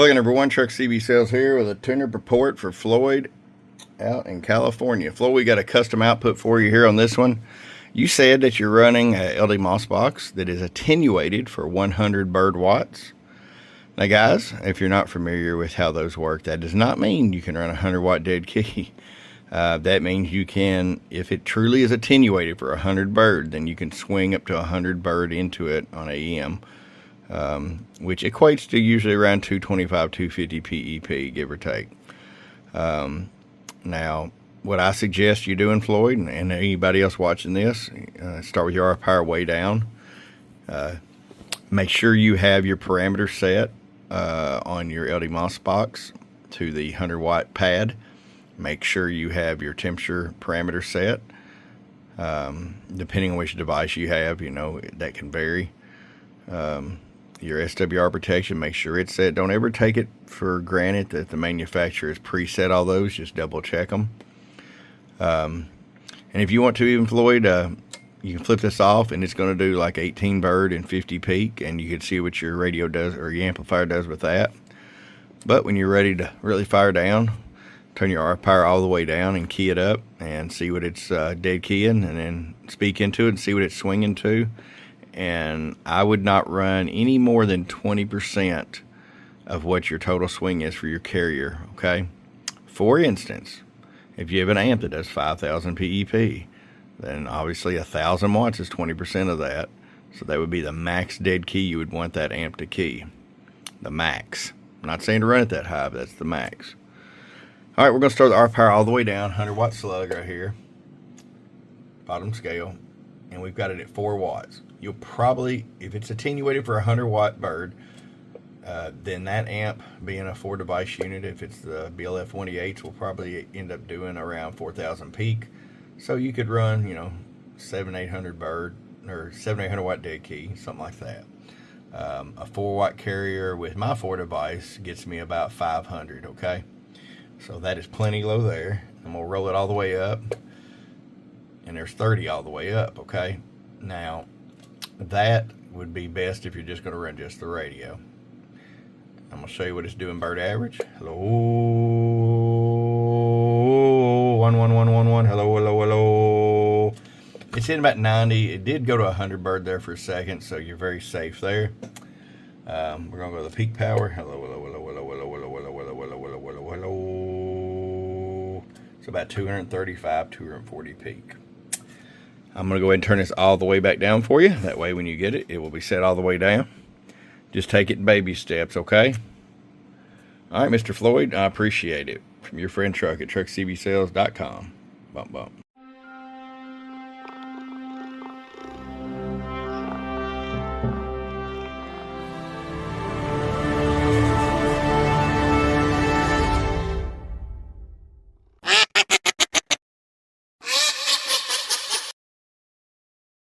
Hello again, everyone. Truck CB Sales here with a tuner report for Floyd out in California. Floyd, we got a custom output for you here on this one. You said that you're running a LD MOS box that is attenuated for 100 bird watts. Now, guys, if you're not familiar with how those work, that does not mean you can run a 100 watt dead key. That means you can, if it truly is attenuated for 100 bird, then you can swing up to 100 bird into it on AM. Which equates to usually around 225, 250 PEP, give or take. Now, what I suggest you do in Floyd, and anybody else watching this, start with your RF power way down. Make sure you have your parameter set on your LD MOS box to the 100 watt pad. Make sure you have your temperature parameter set. Depending on which device you have, you know, that can vary. Your SWR protection, make sure it's set. Don't ever take it for granted that the manufacturer has preset all those. Just double check them. And if you want to, even Floyd, you can flip this off and it's going to do like 18 bird and 50 peak, and you can see what your radio does or your amplifier does with that. But when you're ready to really fire down, turn your RF power all the way down and key it up and see what it's dead keying, and then speak into it and see what it's swinging to. And I would not run any more than 20% of what your total swing is for your carrier, okay? For instance, if you have an amp that does 5,000 PEP, then obviously 1,000 watts is 20% of that. So that would be the max dead key you would want that amp to key. The max. I'm not saying to run it that high, but that's the max. All right, we're going to start the RF power all the way down, 100 watt slug right here. Bottom scale. And we've got it at 4 watts. You'll probably, if it's attenuated for a 100 watt bird, then that amp, being a 4 device unit, if it's the BLF 128s, will probably end up doing around 4,000 peak. So you could run, you know, 700-800 bird or 700-800 watt dead key, something like that. A 4 watt carrier with my 4 device gets me about 500, okay? So that is plenty low there. I'm gonna roll it all the way up. And there's 30 all the way up, okay? Now, that would be best if you're just going to run just the radio. I'm going to show you what it's doing bird average. Hello, 11111. Hello, hello, hello. It's in about 90. It did go to 100 bird there for a second, so you're very safe there. We're going to go to the peak power. Hello, hello, hello, hello, hello, hello, hello, hello, hello, hello, hello, hello. It's about 235, 240 peak. I'm going to go ahead and turn this all the way back down for you. That way when you get it, it will be set all the way down. Just take it in baby steps, okay? All right, Mr. Floyd, I appreciate it. From your friend Truck at truckcbsales.com. Bump, bump.